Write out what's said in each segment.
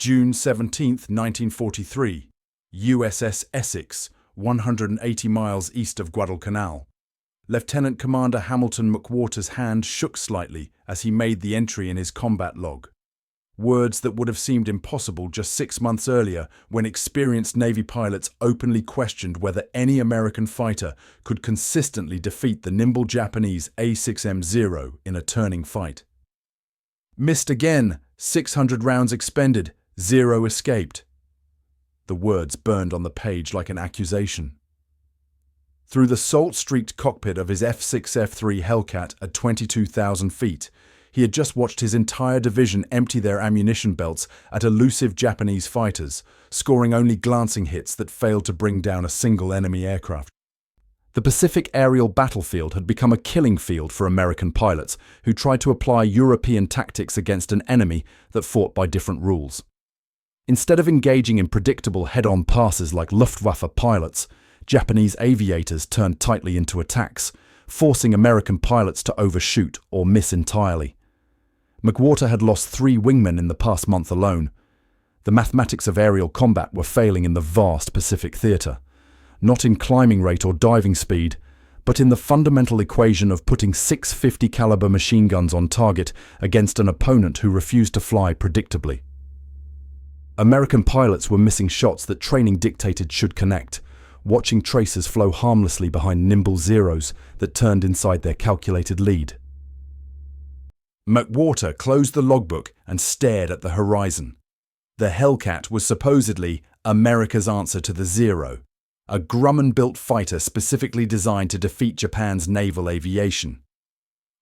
June 17, 1943, USS Essex, 180 miles east of Guadalcanal. Lieutenant Commander Hamilton McWhorter's hand shook slightly as he made the entry in his combat log. Words that would have seemed impossible just 6 months earlier when experienced Navy pilots openly questioned whether any American fighter could consistently defeat the nimble Japanese A6M Zero in a turning fight. Missed again, 600 rounds expended, Zero escaped. The words burned on the page like an accusation. Through the salt-streaked cockpit of his F6F3 Hellcat at 22,000 feet, he had just watched his entire division empty their ammunition belts at elusive Japanese fighters, scoring only glancing hits that failed to bring down a single enemy aircraft. The Pacific aerial battlefield had become a killing field for American pilots who tried to apply European tactics against an enemy that fought by different rules. Instead of engaging in predictable head-on passes like Luftwaffe pilots, Japanese aviators turned tightly into attacks, forcing American pilots to overshoot or miss entirely. McWhorter had lost 3 wingmen in the past month alone. The mathematics of aerial combat were failing in the vast Pacific theater, not in climbing rate or diving speed, but in the fundamental equation of putting 650 caliber machine guns on target against an opponent who refused to fly predictably. American pilots were missing shots that training dictated should connect, watching tracers flow harmlessly behind nimble Zeros that turned inside their calculated lead. McWhorter closed the logbook and stared at the horizon. The Hellcat was supposedly America's answer to the Zero, a Grumman-built fighter specifically designed to defeat Japan's naval aviation.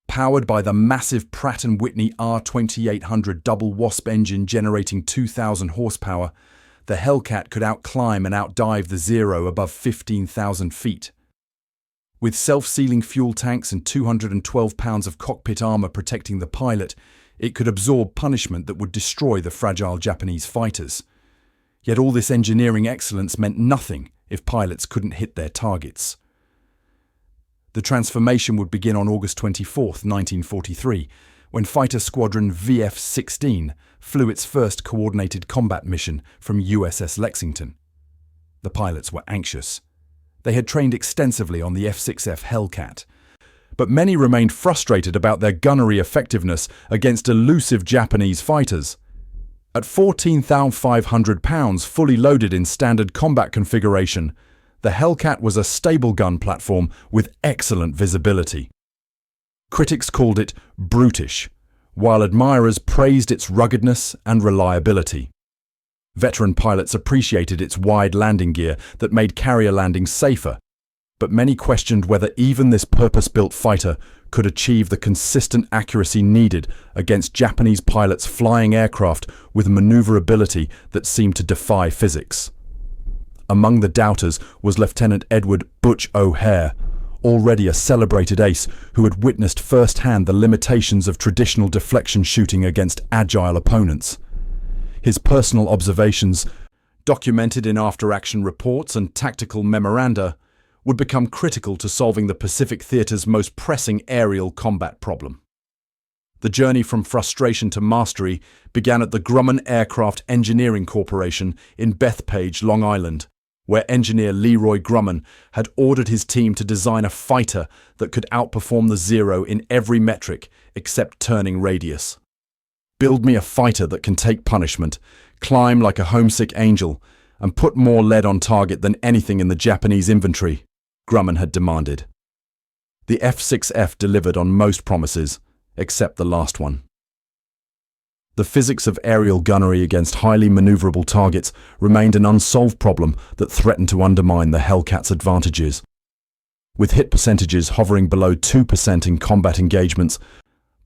Powered by the massive Pratt & Whitney R2800 double Wasp engine generating 2,000 horsepower, the Hellcat could outclimb and outdive the Zero above 15,000 feet. With self-sealing fuel tanks and 212 pounds of cockpit armor protecting the pilot, it could absorb punishment that would destroy the fragile Japanese fighters. Yet all this engineering excellence meant nothing if pilots couldn't hit their targets. The transformation would begin on August 24, 1943, when Fighter Squadron VF-16 flew its first coordinated combat mission from USS Lexington. The pilots were anxious. They had trained extensively on the F6F Hellcat, but many remained frustrated about their gunnery effectiveness against elusive Japanese fighters. At 14,500 pounds fully loaded in standard combat configuration, the Hellcat was a stable gun platform with excellent visibility. Critics called it brutish, while admirers praised its ruggedness and reliability. Veteran pilots appreciated its wide landing gear that made carrier landings safer, but many questioned whether even this purpose-built fighter could achieve the consistent accuracy needed against Japanese pilots flying aircraft with maneuverability that seemed to defy physics. Among the doubters was Lieutenant Edward Butch O'Hare, already a celebrated ace who had witnessed firsthand the limitations of traditional deflection shooting against agile opponents. His personal observations, documented in after-action reports and tactical memoranda, would become critical to solving the Pacific theater's most pressing aerial combat problem. The journey from frustration to mastery began at the Grumman Aircraft Engineering Corporation in Bethpage, Long Island, where engineer Leroy Grumman had ordered his team to design a fighter that could outperform the Zero in every metric except turning radius. "Build me a fighter that can take punishment, climb like a homesick angel, and put more lead on target than anything in the Japanese inventory," Grumman had demanded. The F6F delivered on most promises, except the last one. The physics of aerial gunnery against highly maneuverable targets remained an unsolved problem that threatened to undermine the Hellcat's advantages. With hit percentages hovering below 2% in combat engagements,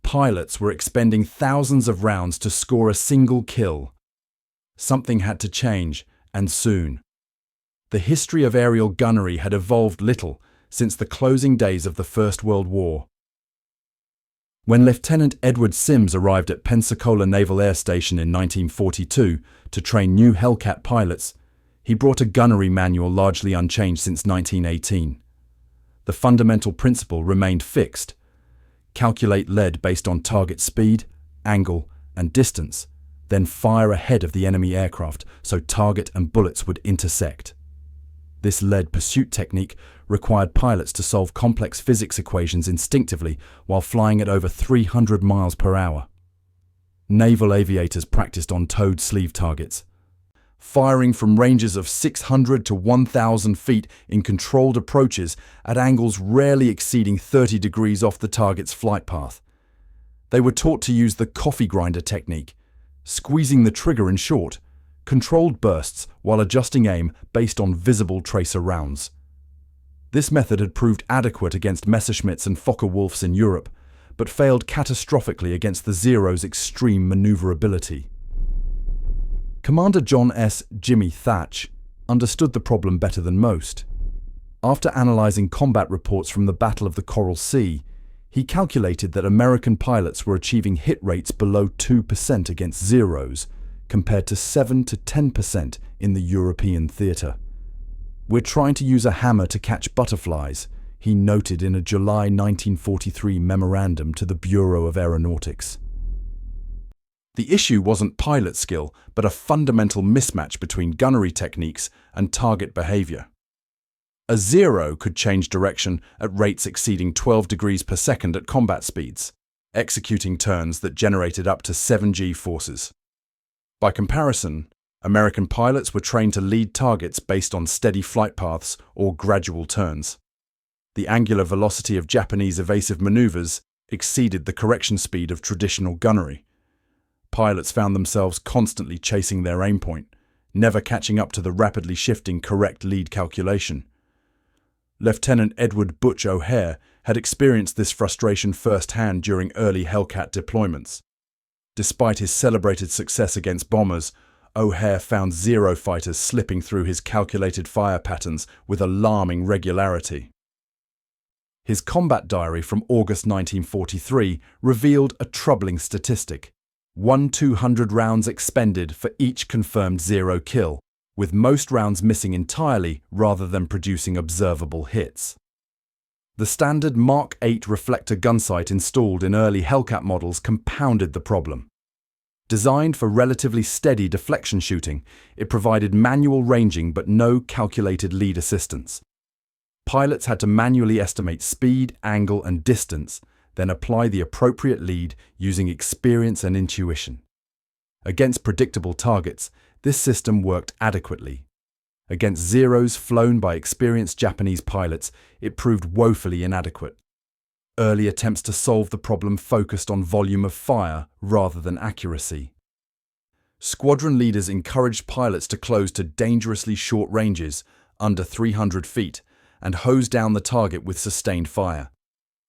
pilots were expending thousands of rounds to score a single kill. Something had to change, and soon. The history of aerial gunnery had evolved little since the closing days of the First World War. When Lieutenant Edward Sims arrived at Pensacola Naval Air Station in 1942 to train new Hellcat pilots, he brought a gunnery manual largely unchanged since 1918. The fundamental principle remained fixed: calculate lead based on target speed, angle, and distance, then fire ahead of the enemy aircraft so target and bullets would intersect. This lead pursuit technique required pilots to solve complex physics equations instinctively while flying at over 300 miles per hour. Naval aviators practiced on towed sleeve targets, firing from ranges of 600 to 1,000 feet in controlled approaches at angles rarely exceeding 30 degrees off the target's flight path. They were taught to use the coffee grinder technique, squeezing the trigger in short, controlled bursts while adjusting aim based on visible tracer rounds. This method had proved adequate against Messerschmitts and Focke-Wulfs in Europe, but failed catastrophically against the Zero's extreme maneuverability. Commander John S. Jimmy Thatch understood the problem better than most. After analyzing combat reports from the Battle of the Coral Sea, he calculated that American pilots were achieving hit rates below 2% against Zeros, compared to 7 to 10% in the European theatre. "We're trying to use a hammer to catch butterflies," he noted in a July 1943 memorandum to the Bureau of Aeronautics. The issue wasn't pilot skill, but a fundamental mismatch between gunnery techniques and target behavior. A Zero could change direction at rates exceeding 12 degrees per second at combat speeds, executing turns that generated up to 7 G-forces. By comparison, American pilots were trained to lead targets based on steady flight paths or gradual turns. The angular velocity of Japanese evasive maneuvers exceeded the correction speed of traditional gunnery. Pilots found themselves constantly chasing their aim point, never catching up to the rapidly shifting correct lead calculation. Lieutenant Edward Butch O'Hare had experienced this frustration firsthand during early Hellcat deployments. Despite his celebrated success against bombers, O'Hare found Zero fighters slipping through his calculated fire patterns with alarming regularity. His combat diary from August 1943 revealed a troubling statistic: 1/200 rounds expended for each confirmed Zero kill, with most rounds missing entirely rather than producing observable hits. The standard Mark 8 reflector gunsight installed in early Hellcat models compounded the problem. Designed for relatively steady deflection shooting, it provided manual ranging but no calculated lead assistance. Pilots had to manually estimate speed, angle, and distance, then apply the appropriate lead using experience and intuition. Against predictable targets, this system worked adequately. Against Zeros flown by experienced Japanese pilots, it proved woefully inadequate. Early attempts to solve the problem focused on volume of fire rather than accuracy. Squadron leaders encouraged pilots to close to dangerously short ranges, under 300 feet, and hose down the target with sustained fire.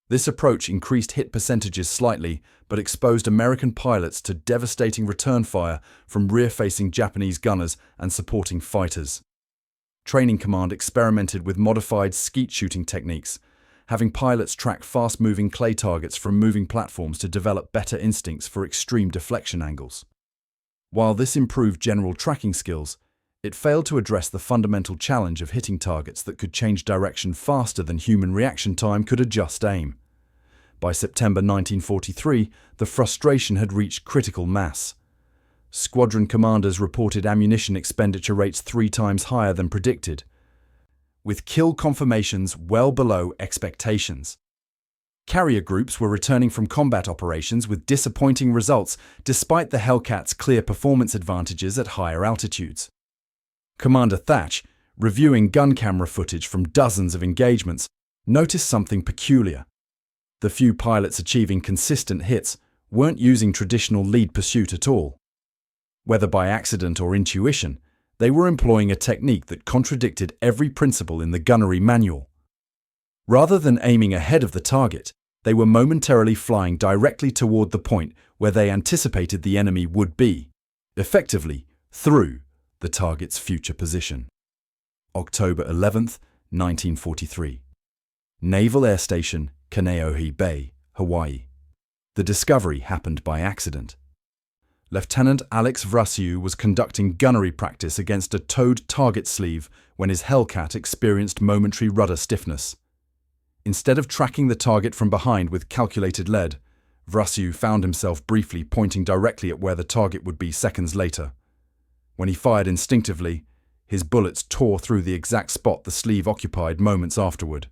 This approach increased hit percentages slightly, but exposed American pilots to devastating return fire from rear-facing Japanese gunners and supporting fighters. Training Command experimented with modified skeet shooting techniques, having pilots track fast-moving clay targets from moving platforms to develop better instincts for extreme deflection angles. While this improved general tracking skills, it failed to address the fundamental challenge of hitting targets that could change direction faster than human reaction time could adjust aim. By September 1943, the frustration had reached critical mass. Squadron commanders reported ammunition expenditure rates 3 times higher than predicted, with kill confirmations well below expectations. Carrier groups were returning from combat operations with disappointing results despite the Hellcat's clear performance advantages at higher altitudes. Commander Thatch, reviewing gun camera footage from dozens of engagements, noticed something peculiar. The few pilots achieving consistent hits weren't using traditional lead pursuit at all. Whether by accident or intuition, they were employing a technique that contradicted every principle in the gunnery manual. Rather than aiming ahead of the target, they were momentarily flying directly toward the point where they anticipated the enemy would be, effectively through the target's future position. October 11, 1943. Naval Air Station, Kaneohe Bay, Hawaii. The discovery happened by accident. Lieutenant Alex Vrasiu was conducting gunnery practice against a towed target sleeve when his Hellcat experienced momentary rudder stiffness. Instead of tracking the target from behind with calculated lead, Vrasiu found himself briefly pointing directly at where the target would be seconds later. When he fired instinctively, his bullets tore through the exact spot the sleeve occupied moments afterward.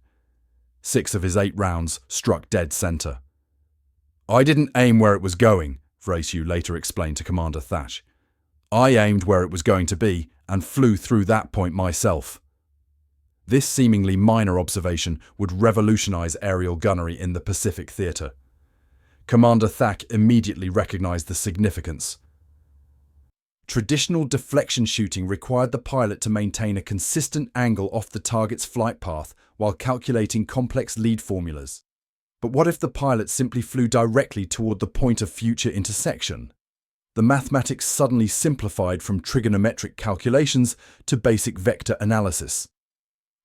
6 of his 8 rounds struck dead center. "I didn't aim where it was going," Vrasiu later explained to Commander Thatch. "I aimed where it was going to be and flew through that point myself." This seemingly minor observation would revolutionize aerial gunnery in the Pacific theater. Commander Thatch immediately recognized the significance. Traditional deflection shooting required the pilot to maintain a consistent angle off the target's flight path while calculating complex lead formulas. But what if the pilot simply flew directly toward the point of future intersection? The mathematics suddenly simplified from trigonometric calculations to basic vector analysis.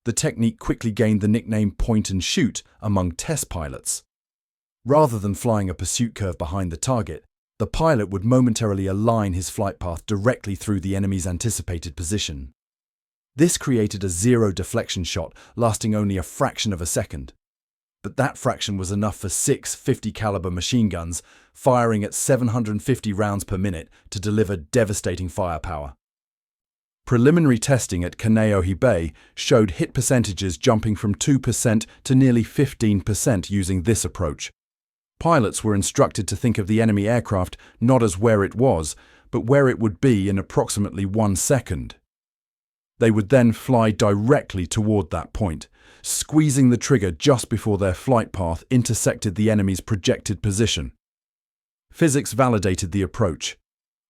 The technique quickly gained the nickname point and shoot among test pilots. Rather than flying a pursuit curve behind the target, the pilot would momentarily align his flight path directly through the enemy's anticipated position. This created a zero deflection shot lasting only a fraction of a second. But that fraction was enough for 6 50 caliber machine guns firing at 750 rounds per minute to deliver devastating firepower. Preliminary testing at Kaneohe Bay showed hit percentages jumping from 2% to nearly 15% using this approach. Pilots were instructed to think of the enemy aircraft not as where it was, but where it would be in approximately 1 second. They would then fly directly toward that point, squeezing the trigger just before their flight path intersected the enemy's projected position. Physics validated the approach.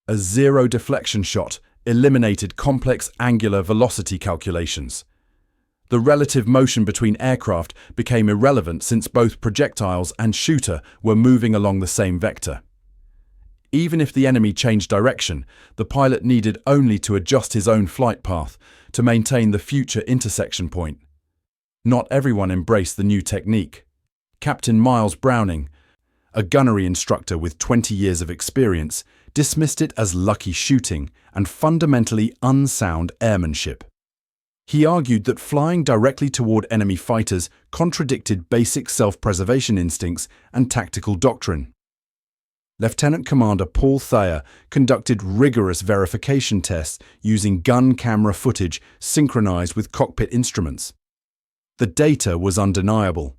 A zero deflection shot eliminated complex angular velocity calculations. The relative motion between aircraft became irrelevant since both projectiles and shooter were moving along the same vector. Even if the enemy changed direction, the pilot needed only to adjust his own flight path to maintain the future intersection point. Not everyone embraced the new technique. Captain Miles Browning, a gunnery instructor with 20 years of experience, dismissed it as lucky shooting and fundamentally unsound airmanship. He argued that flying directly toward enemy fighters contradicted basic self-preservation instincts and tactical doctrine. Lieutenant Commander Paul Thayer conducted rigorous verification tests using gun camera footage synchronized with cockpit instruments. The data was undeniable.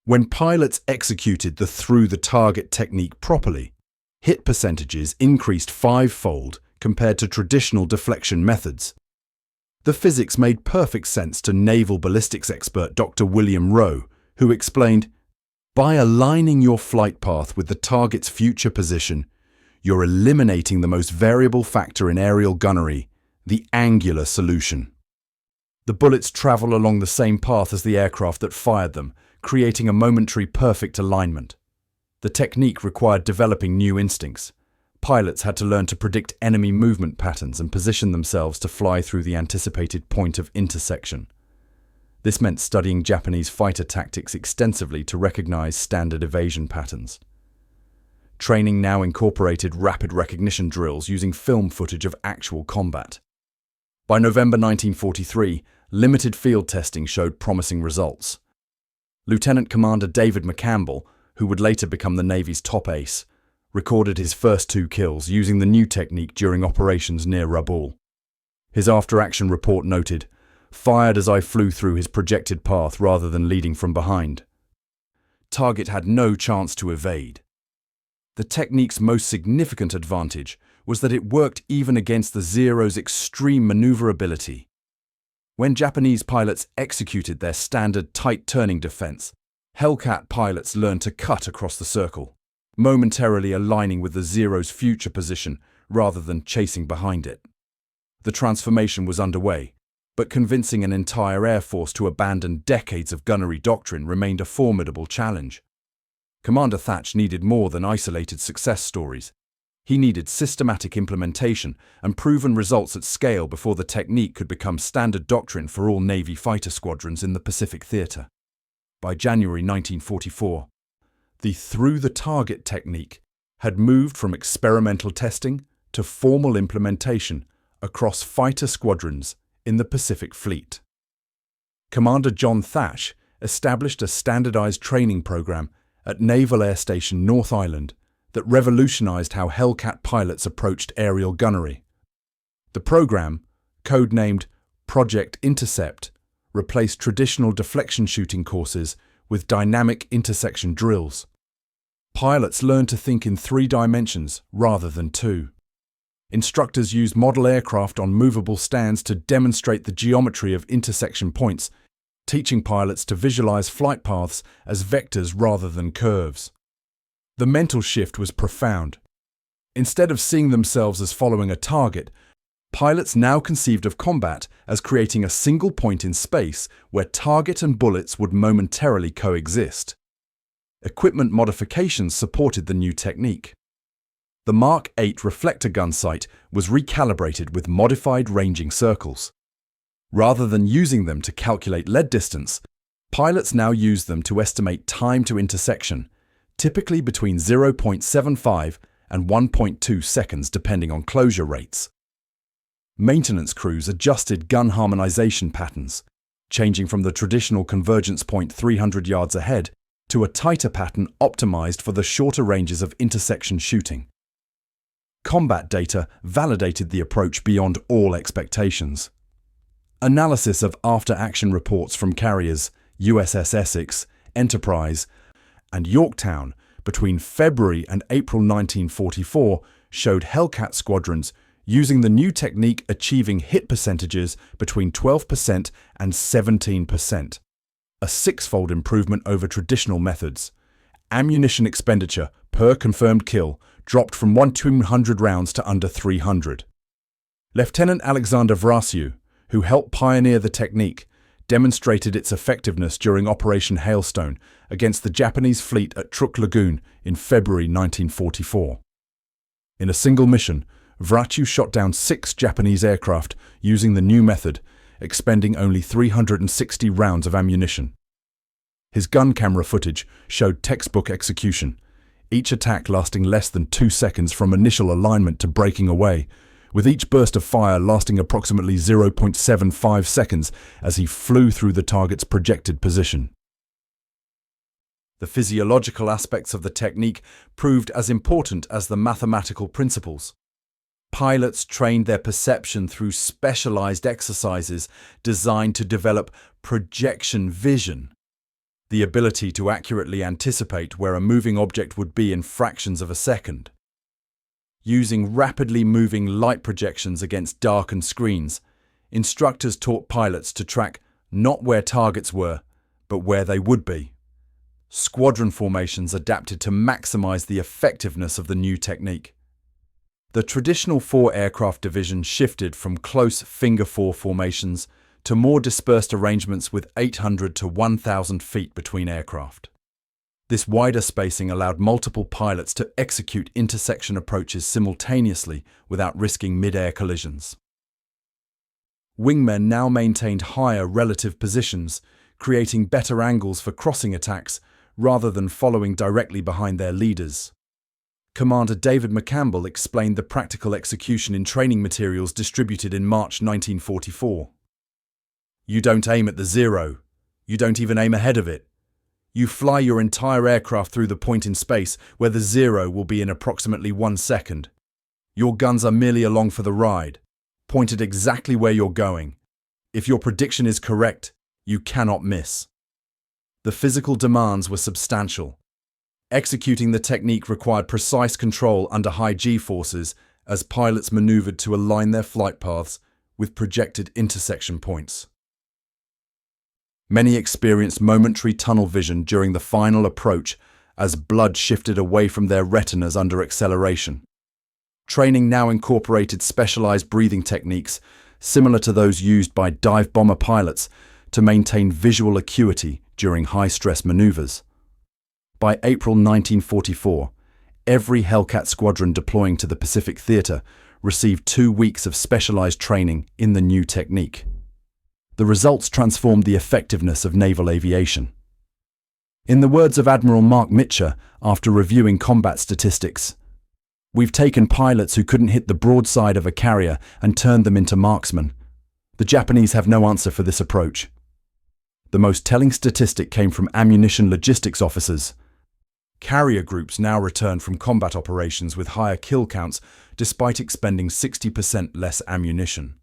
When pilots executed the through-the-target technique properly, hit percentages increased 5-fold compared to traditional deflection methods. The physics made perfect sense to naval ballistics expert Dr. William Rowe, who explained, "By aligning your flight path with the target's future position, you're eliminating the most variable factor in aerial gunnery, the angular solution." The bullets travel along the same path as the aircraft that fired them, creating a momentary perfect alignment. The technique required developing new instincts. Pilots had to learn to predict enemy movement patterns and position themselves to fly through the anticipated point of intersection. This meant studying Japanese fighter tactics extensively to recognize standard evasion patterns. Training now incorporated rapid recognition drills using film footage of actual combat. By November 1943, limited field testing showed promising results. Lieutenant Commander David McCampbell, who would later become the Navy's top ace, recorded his first 2 kills using the new technique during operations near Rabaul. His after-action report noted, "Fired as I flew through his projected path rather than leading from behind." Target had no chance to evade. The technique's most significant advantage was that it worked even against the Zero's extreme maneuverability. When Japanese pilots executed their standard tight turning defense, Hellcat pilots learned to cut across the circle, momentarily aligning with the Zero's future position rather than chasing behind it. The transformation was underway, but convincing an entire air force to abandon decades of gunnery doctrine remained a formidable challenge. Commander Thatch needed more than isolated success stories. He needed systematic implementation and proven results at scale before the technique could become standard doctrine for all Navy fighter squadrons in the Pacific theater. By January 1944, the through-the-target technique had moved from experimental testing to formal implementation across fighter squadrons in the Pacific Fleet. Commander John Thatch established a standardized training program at Naval Air Station North Island that revolutionized how Hellcat pilots approached aerial gunnery. The program, codenamed Project Intercept, replaced traditional deflection shooting courses with dynamic intersection drills. Pilots learned to think in 3 dimensions rather than 2. Instructors used model aircraft on movable stands to demonstrate the geometry of intersection points, teaching pilots to visualize flight paths as vectors rather than curves. The mental shift was profound. Instead of seeing themselves as following a target, pilots now conceived of combat as creating a single point in space where target and bullets would momentarily coexist. Equipment modifications supported the new technique. The Mark 8 reflector gun sight was recalibrated with modified ranging circles. Rather than using them to calculate lead distance, pilots now use them to estimate time to intersection, typically between 0.75 and 1.2 seconds depending on closure rates. Maintenance crews adjusted gun harmonization patterns, changing from the traditional convergence point 300 yards ahead to a tighter pattern optimized for the shorter ranges of intersection shooting. Combat data validated the approach beyond all expectations. Analysis of after-action reports from carriers USS Essex, Enterprise, and Yorktown between February and April 1944 showed Hellcat squadrons using the new technique achieving hit percentages between 12% and 17%, a 6-fold improvement over traditional methods. Ammunition expenditure per confirmed kill dropped from 100 rounds to under 300. Lieutenant Alexander Vrasiu, who helped pioneer the technique, demonstrated its effectiveness during Operation Hailstone against the Japanese fleet at Truk Lagoon in February 1944. In a single mission, Vrasiu shot down 6 Japanese aircraft using the new method, expending only 360 rounds of ammunition. His gun camera footage showed textbook execution, each attack lasting less than 2 seconds from initial alignment to breaking away, with each burst of fire lasting approximately 0.75 seconds as he flew through the target's projected position. The physiological aspects of the technique proved as important as the mathematical principles. Pilots trained their perception through specialized exercises designed to develop projection vision, the ability to accurately anticipate where a moving object would be in fractions of a second. Using rapidly moving light projections against darkened screens, instructors taught pilots to track not where targets were, but where they would be. Squadron formations adapted to maximize the effectiveness of the new technique. The traditional 4-aircraft division shifted from close finger-4 formations to more dispersed arrangements with 800 to 1,000 feet between aircraft. This wider spacing allowed multiple pilots to execute intersection approaches simultaneously without risking mid-air collisions. Wingmen now maintained higher relative positions, creating better angles for crossing attacks rather than following directly behind their leaders. Commander David McCampbell explained the practical execution in training materials distributed in March 1944. You don't aim at the zero. You don't even aim ahead of it. You fly your entire aircraft through the point in space where the zero will be in approximately 1 second. Your guns are merely along for the ride, pointed exactly where you're going. If your prediction is correct, you cannot miss. The physical demands were substantial. Executing the technique required precise control under high G-forces as pilots maneuvered to align their flight paths with projected intersection points. Many experienced momentary tunnel vision during the final approach as blood shifted away from their retinas under acceleration. Training now incorporated specialized breathing techniques similar to those used by dive bomber pilots to maintain visual acuity during high-stress maneuvers. By April 1944, every Hellcat squadron deploying to the Pacific Theater received 2 weeks of specialized training in the new technique. The results transformed the effectiveness of naval aviation. In the words of Admiral Mark Mitcher after reviewing combat statistics, "We've taken pilots who couldn't hit the broadside of a carrier and turned them into marksmen. The Japanese have no answer for this approach." The most telling statistic came from ammunition logistics officers. Carrier groups now returned from combat operations with higher kill counts despite expending 60% less ammunition.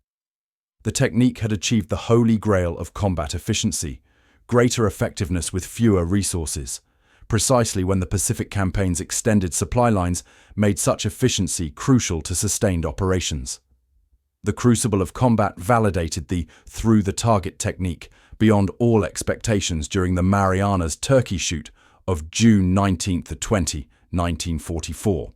The technique had achieved the holy grail of combat efficiency, greater effectiveness with fewer resources, precisely when the Pacific Campaign's extended supply lines made such efficiency crucial to sustained operations. The crucible of combat validated the through-the-target technique beyond all expectations during the Marianas Turkey shoot of June 19 to 20, 1944.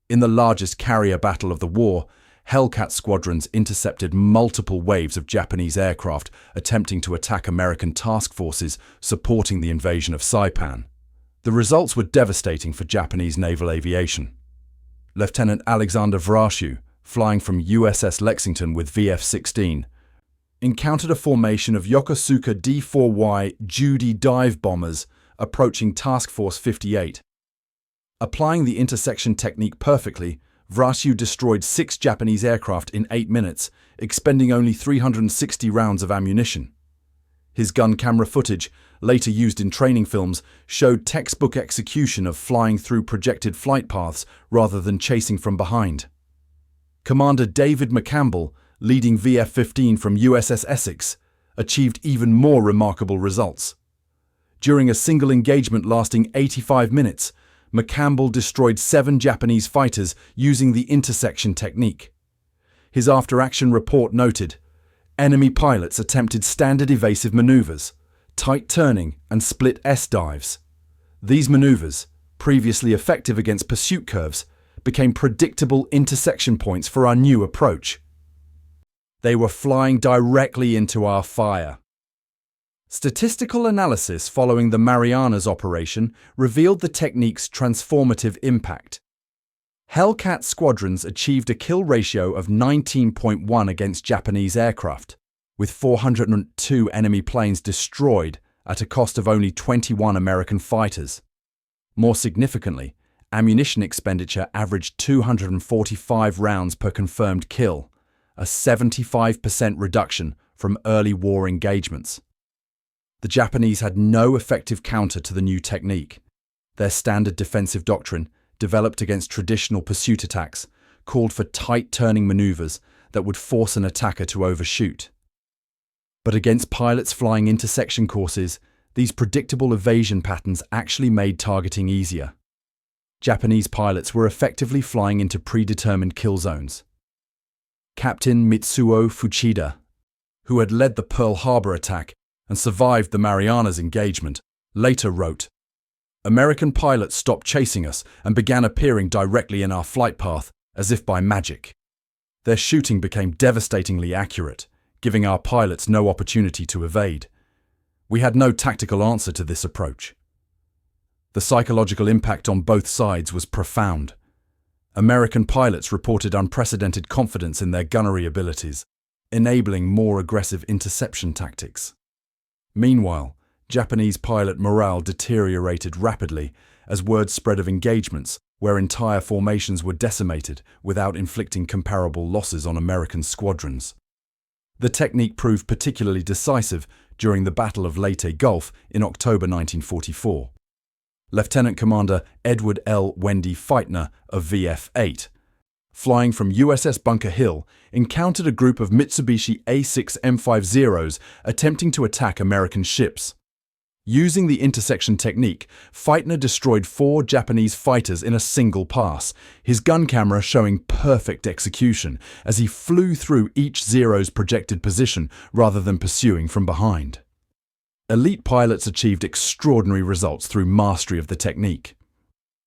In the largest carrier battle of the war, Hellcat squadrons intercepted multiple waves of Japanese aircraft attempting to attack American task forces supporting the invasion of Saipan. The results were devastating for Japanese naval aviation. Lieutenant Alexander Vrashew, flying from USS Lexington with VF-16, encountered a formation of Yokosuka D-4Y Judy dive bombers approaching Task Force 58. Applying the intersection technique perfectly, Vrashew destroyed 6 Japanese aircraft in 8 minutes, expending only 360 rounds of ammunition. His gun camera footage, later used in training films, showed textbook execution of flying through projected flight paths rather than chasing from behind. Commander David McCampbell, leading VF-15 from USS Essex, achieved even more remarkable results. During a single engagement lasting 85 minutes, McCampbell destroyed 7 Japanese fighters using the intersection technique. His after-action report noted, enemy pilots attempted standard evasive maneuvers, tight turning and split S-dives. These maneuvers, previously effective against pursuit curves, became predictable intersection points for our new approach. They were flying directly into our fire. Statistical analysis following the Marianas operation revealed the technique's transformative impact. Hellcat squadrons achieved a kill ratio of 19.1 against Japanese aircraft, with 402 enemy planes destroyed at a cost of only 21 American fighters. More significantly, ammunition expenditure averaged 245 rounds per confirmed kill, a 75% reduction from early war engagements. The Japanese had no effective counter to the new technique. Their standard defensive doctrine, developed against traditional pursuit attacks, called for tight turning maneuvers that would force an attacker to overshoot. But against pilots flying intersection courses, these predictable evasion patterns actually made targeting easier. Japanese pilots were effectively flying into predetermined kill zones. Captain Mitsuo Fuchida, who had led the Pearl Harbor attack and survived the Marianas engagement, later wrote, American pilots stopped chasing us and began appearing directly in our flight path as if by magic. Their shooting became devastatingly accurate, giving our pilots no opportunity to evade. We had no tactical answer to this approach. The psychological impact on both sides was profound. American pilots reported unprecedented confidence in their gunnery abilities, enabling more aggressive interception tactics. Meanwhile, Japanese pilot morale deteriorated rapidly as word spread of engagements where entire formations were decimated without inflicting comparable losses on American squadrons. The technique proved particularly decisive during the Battle of Leyte Gulf in October 1944. Lieutenant Commander Edward L. Wendy Feitner of VF-8, flying from USS Bunker Hill, encountered a group of Mitsubishi A6M Zeros attempting to attack American ships. Using the intersection technique, Feitner destroyed 4 Japanese fighters in a single pass, his gun camera showing perfect execution as he flew through each Zero's projected position rather than pursuing from behind. Elite pilots achieved extraordinary results through mastery of the technique.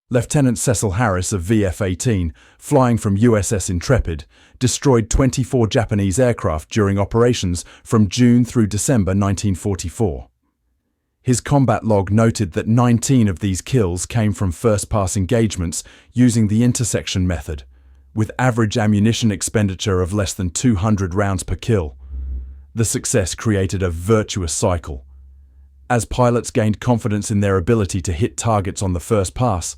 Lieutenant Cecil Harris of VF-18, flying from USS Intrepid, destroyed 24 Japanese aircraft during operations from June through December 1944. His combat log noted that 19 of these kills came from first-pass engagements using the intersection method, with average ammunition expenditure of less than 200 rounds per kill. The success created a virtuous cycle. As pilots gained confidence in their ability to hit targets on the first pass,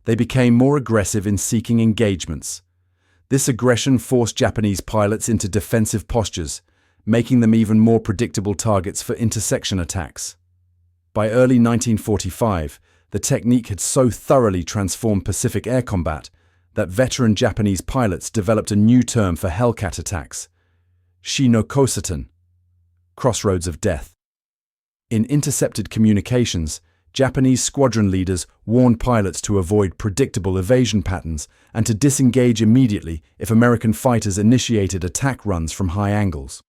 they became more aggressive in seeking engagements. This aggression forced Japanese pilots into defensive postures, making them even more predictable targets for intersection attacks. By early 1945, The technique had so thoroughly transformed Pacific air combat that veteran Japanese pilots developed a new term for Hellcat attacks: Shinokosatan, crossroads of death. In intercepted communications, Japanese squadron leaders warned pilots to avoid predictable evasion patterns and to disengage immediately if American fighters initiated attack runs from high angles.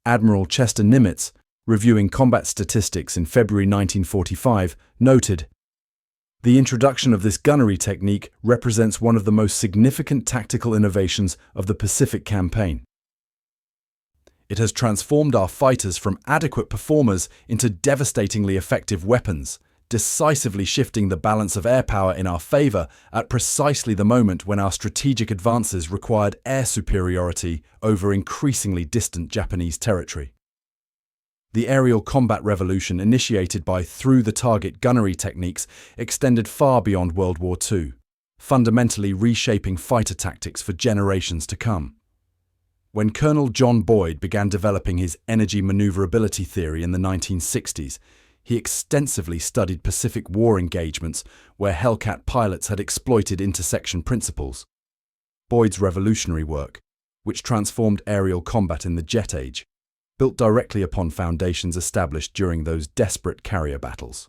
Admiral Chester Nimitz, reviewing combat statistics in February 1945, noted, "The introduction of this gunnery technique represents one of the most significant tactical innovations of the Pacific campaign. It has transformed our fighters from adequate performers into devastatingly effective weapons, decisively shifting the balance of air power in our favor at precisely the moment when our strategic advances required air superiority over increasingly distant Japanese territory." The aerial combat revolution initiated by through-the-target gunnery techniques extended far beyond World War II, fundamentally reshaping fighter tactics for generations to come. When Colonel John Boyd began developing his energy maneuverability theory in the 1960s, he extensively studied Pacific War engagements where Hellcat pilots had exploited intersection principles. Boyd's revolutionary work, which transformed aerial combat in the jet age, built directly upon foundations established during those desperate carrier battles.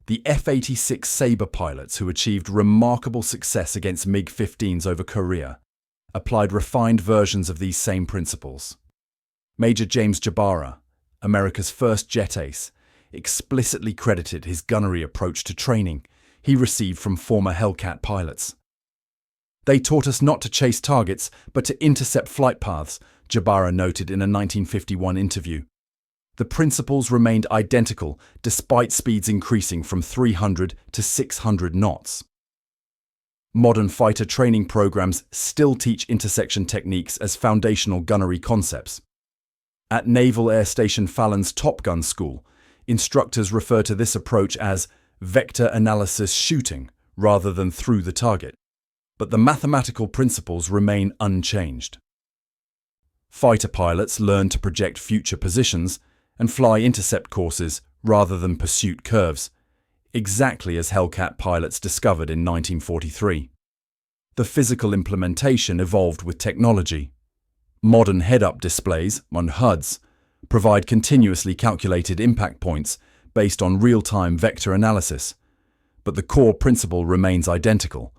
The F-86 Sabre pilots, who achieved remarkable success against MiG-15s over Korea, applied refined versions of these same principles. Major James Jabara, America's first jet ace, explicitly credited his gunnery approach to training he received from former Hellcat pilots. "They taught us not to chase targets, but to intercept flight paths," Jabara noted in a 1951 interview. The principles remained identical despite speeds increasing from 300 to 600 knots. Modern fighter training programs still teach intersection techniques as foundational gunnery concepts. At Naval Air Station Fallon's Top Gun School, instructors refer to this approach as vector analysis shooting rather than through the target, but the mathematical principles remain unchanged. Fighter pilots learn to project future positions and fly intercept courses rather than pursuit curves, exactly as Hellcat pilots discovered in 1943. The physical implementation evolved with technology. Modern head-up displays, on HUDs, provide continuously calculated impact points based on real-time vector analysis, but the core principle remains identical.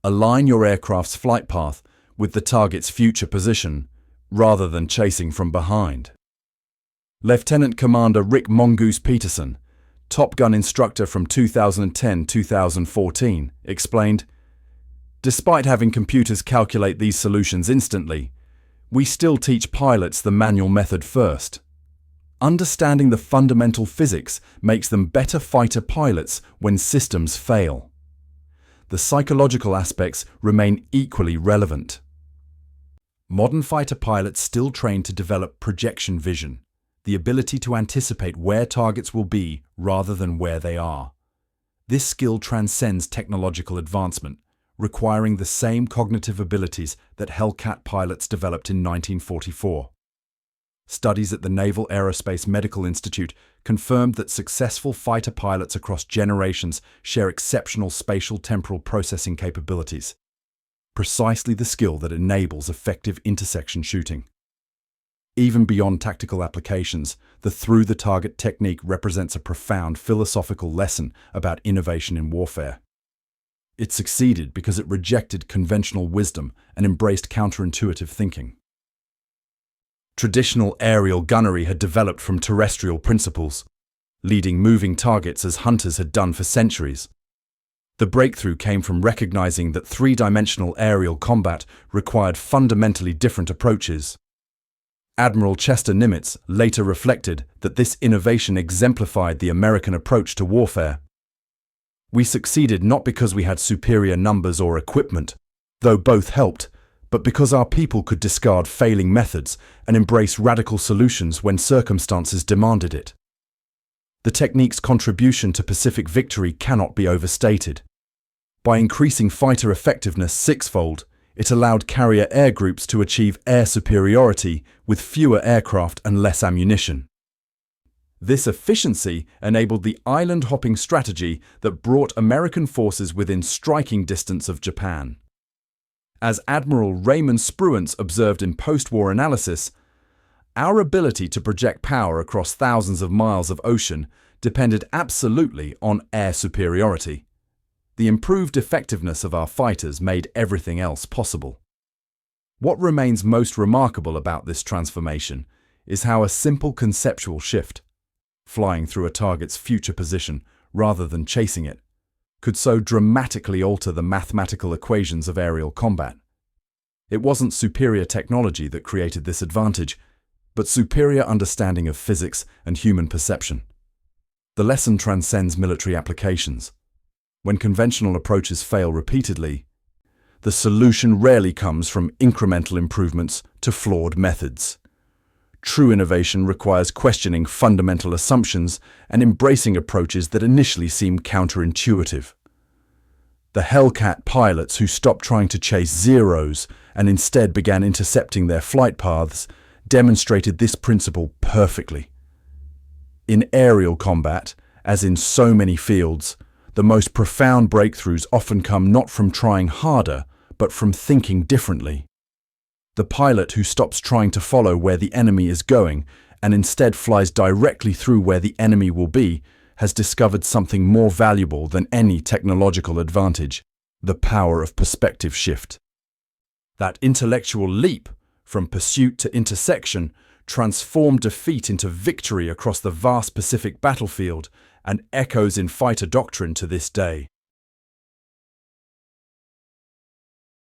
Align your aircraft's flight path with the target's future position, rather than chasing from behind. Lieutenant Commander Rick Mongoose Peterson, Top Gun instructor from 2010-2014, explained, "Despite having computers calculate these solutions instantly, we still teach pilots the manual method first. Understanding the fundamental physics makes them better fighter pilots when systems fail. The psychological aspects remain equally relevant." Modern fighter pilots still train to develop projection vision, the ability to anticipate where targets will be rather than where they are. This skill transcends technological advancement, requiring the same cognitive abilities that Hellcat pilots developed in 1944. Studies at the Naval Aerospace Medical Institute confirmed that successful fighter pilots across generations share exceptional spatial temporal processing capabilities, precisely the skill that enables effective intersection shooting. Even beyond tactical applications, the through-the-target technique represents a profound philosophical lesson about innovation in warfare. It succeeded because it rejected conventional wisdom and embraced counterintuitive thinking. Traditional aerial gunnery had developed from terrestrial principles, leading moving targets as hunters had done for centuries. The breakthrough came from recognizing that three-dimensional aerial combat required fundamentally different approaches. Admiral Chester Nimitz later reflected that this innovation exemplified the American approach to warfare. "We succeeded not because we had superior numbers or equipment, though both helped, but because our people could discard failing methods and embrace radical solutions when circumstances demanded it." The technique's contribution to Pacific victory cannot be overstated. By increasing fighter effectiveness sixfold, it allowed carrier air groups to achieve air superiority with fewer aircraft and less ammunition. This efficiency enabled the island-hopping strategy that brought American forces within striking distance of Japan. As Admiral Raymond Spruance observed in post-war analysis, our ability to project power across thousands of miles of ocean depended absolutely on air superiority. The improved effectiveness of our fighters made everything else possible. What remains most remarkable about this transformation is how a simple conceptual shift, flying through a target's future position rather than chasing it, could so dramatically alter the mathematical equations of aerial combat. It wasn't superior technology that created this advantage, but superior understanding of physics and human perception. The lesson transcends military applications. When conventional approaches fail repeatedly, the solution rarely comes from incremental improvements to flawed methods. True innovation requires questioning fundamental assumptions and embracing approaches that initially seem counterintuitive. The Hellcat pilots who stopped trying to chase Zeros and instead began intercepting their flight paths demonstrated this principle perfectly. In aerial combat, as in so many fields, the most profound breakthroughs often come not from trying harder, but from thinking differently. The pilot who stops trying to follow where the enemy is going and instead flies directly through where the enemy will be has discovered something more valuable than any technological advantage: the power of perspective shift. That intellectual leap from pursuit to intersection transformed defeat into victory across the vast Pacific battlefield and echoes in fighter doctrine to this day.